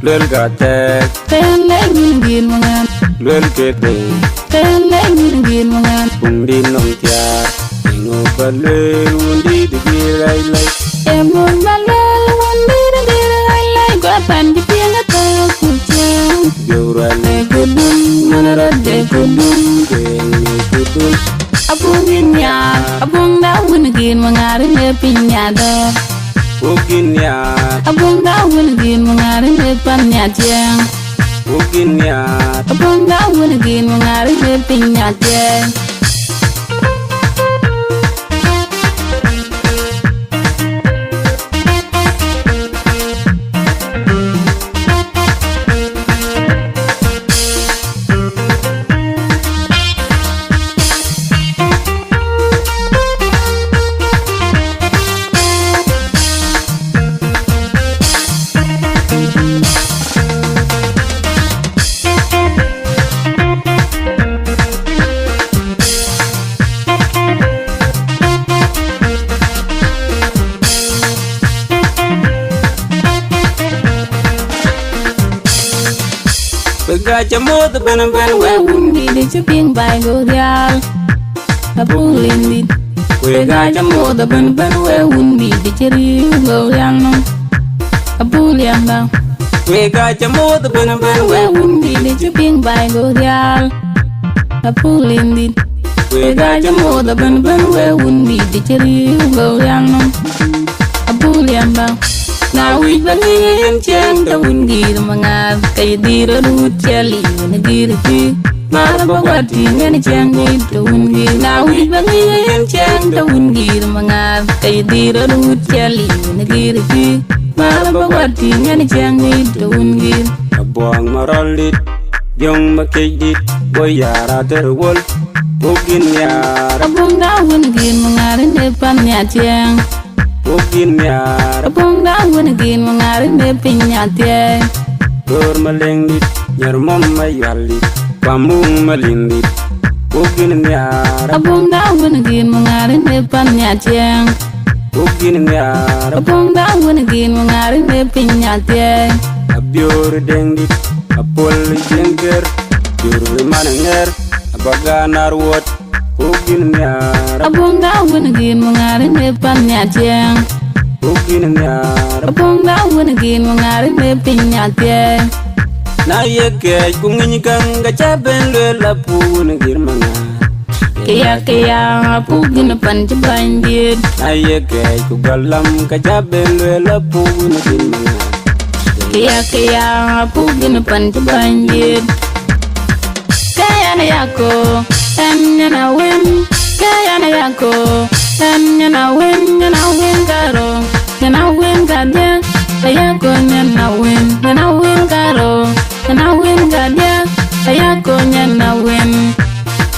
Lel gatek Ten leng gin mangan Lel kete Ten leng gin mangan Undi nong tiar Ingo balel undi di girai lai Emun balel undi di girai lai Gua pan di piang atau kucing Biurale Kudum manarade kudum Kengi kudul Abung inya Abung daun gin mangarin de pinyado Ugin ya Abung daun gin mangarin de panyajeng Ugin ya Abung daun gin mangarin de pinyajeng Bega jamut ben we Undi di ceping bay gorial Abung lindit Bega jamut ben we undi di ceri gorial no Abung liang bang Bega jamut ben we undi di ceping bay gorial Abung lindit Bega jamut ben we undi di ceri gorial no Abung liang bang Na wit bangi yang ceng tahun gir mangar kay dira rut jali na gir ti mara bagwati ngani ceng wit tahun gir na wit bangi yang ceng tahun gir mangar kay dira rut jali na gir ti mara bagwati ngani ceng wit tahun gir Abuang maralit Yung makikit Boyara terwol Ugin yara Abung daun gir mangarin depan nya ceng Ugin yara Abung daun gir mangarin de pinyate Dur malingit Nyarmom mayalit Pamung malindit Ugin yara Abung daun gir mangarin depan nya ceng Ugin yara Abung daun gir mangarin de pinyate Abiur dengit Apol jengker Juru mananger Abaga narwat Ugin yara Abung daun gir mangarin depan nya ceng Ugin yara Abung daun gir mangarin de pinyate Na yeke kungin kang gacaben lela pun girmanga Kaya apugin pan banjir Na yeke kugalam gacaben lela pun girmanga Kaya apugin pan banjir Kaya na yako enya na win Kaya na yako enya na win karo na win gadya Kaya ko na win karo na win gadya Kaya ko na win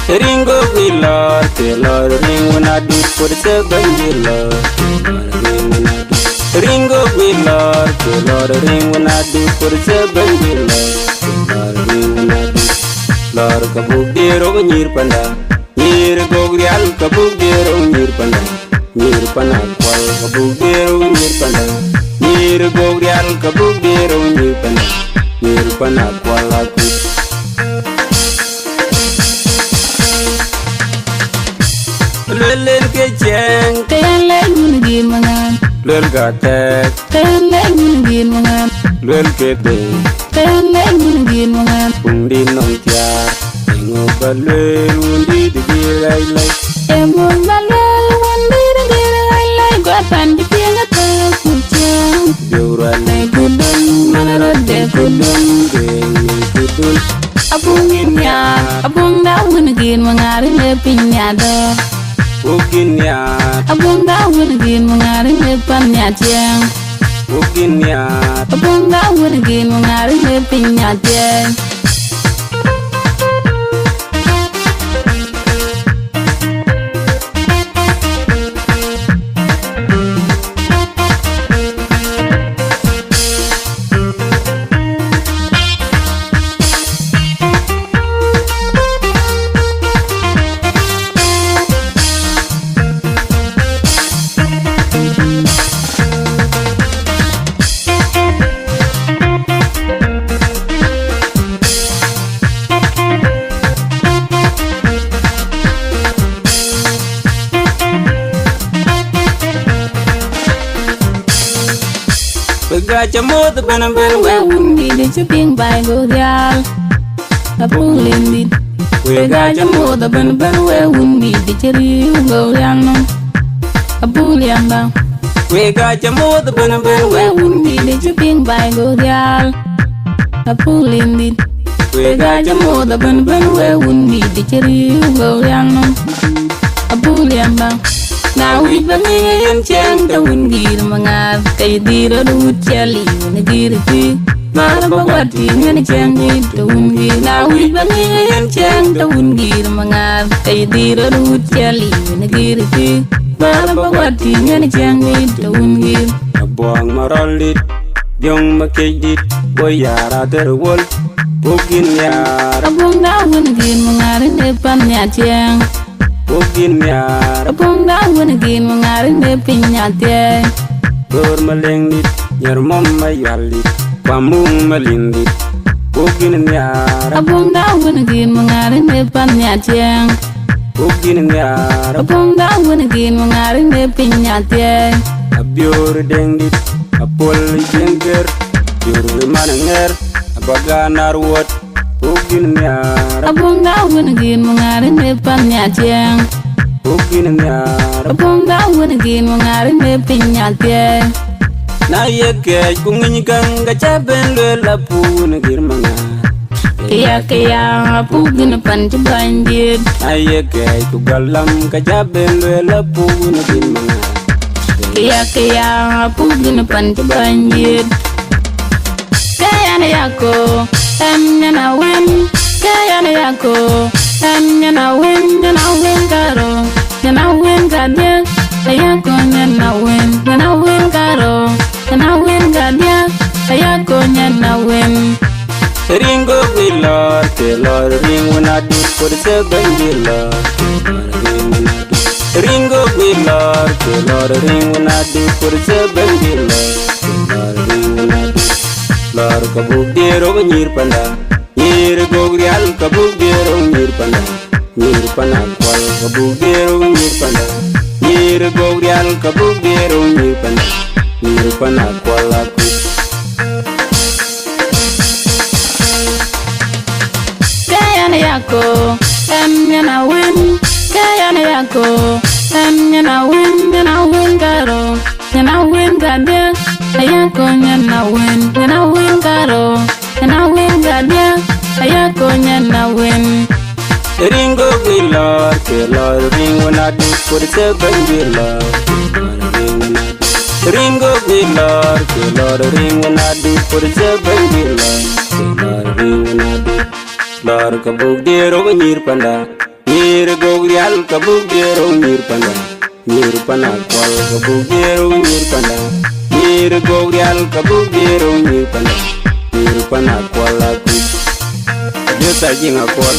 Ringo vilor telor ringo na du por se banjilo Ringo vilor telor ringo na du por se banjilo Ringo na du lor kabuk diro nyir panda nyir gogrial kabuk diro nyir panda nyir panda kwal kabuk diro nyir panda nyir gogrial kabuk diro nyir panda nyir panda kwal aku lelen ke jeng Kaya leng gir mangan lel gatek Kaya leng gir mangan lel kete Kaya leng gir mangan undi nong tiar ingo balel undi di girai lai Emun balel undi di girai lai Gua pan di piang atau kucing biurale Kudum manarade kudum kengi kudul Abung inya Abung daun gir mangarin de pinyado ugin yara Abung daun gir mangarin de panyajeng ugin yara Abung daun gir mangarin de pinyajeng ga chamo the ben we undi de chuping bai go real a pulling dit we ga chamo the ben we undi de chiri go real no a pulling ba we ga chamo the ben we undi de chuping bai go real a pulling dit we ga chamo the ben we undi de chiri go real no a pulling ba na we bangi yen chang ta wingir mangar kay dira du chali na girti mara bagwati ngani chang ni ta wingir na we bangi yen chang ta wingir mangar kay dira du chali na girti mara bagwati ngani chang ni ta wingir buang maralit Yung makikit boy yara terwol Bugin yara Abong dawan again mangarin depan niya chang Bugin yara Abong dawan again mangarin depan niya chang Dur malingit Nyar mom mayalit Pamung malingit Bugin yara Abong dawan again mangarin depan niya chang Bugin yara Abong dawan again mangarin depan niya chang Abiur dengdit Apol jengger Yur mananger Abaganar wat Bugin yara Abong dawan again mangarin depan niya chang Bugin yara Abong dawan again mangarin depan niya chang Na yeke kunginyikang gachaben lela pun girmangar Kaya pugin pan banjir Na yeke kugalam gachaben lela pun girmangar Kaya pugin pan banjir Kaya na yako na win Kaya na yako na win karo na win kadya Kaya ko na win karo na win kadya Kaya ko na win Ringo villar Telor ring wana dut Por se benjila Ringo villar Telor ring wana dut Por se benjila Ring wana dut Lor kabuk diro nyir panda Nyir gogrial kabuk diro nyir panda Nyir panda kwal kabuk diro nyir panda Nyir gogrial kabuk diro nyir panda Nyir panda kwal aku Kaya na yako na win Kaya na yako na win karo na win kadya Kaya ko na win karo na win kadya Kaya ko na win Ringo villar Telor ring wana dut Por se benjila Ringo villar Telor ring wana dut Por se benjila Ring wana dut Lor kabuk diro nyir panda Nyir gogrial kabuk diro nyir panda Nyir panda kwal kabuk diro nyir panda Nyir gogrial kabuk diro nyir panda Nyir panda kwal aku Dia sajing akwal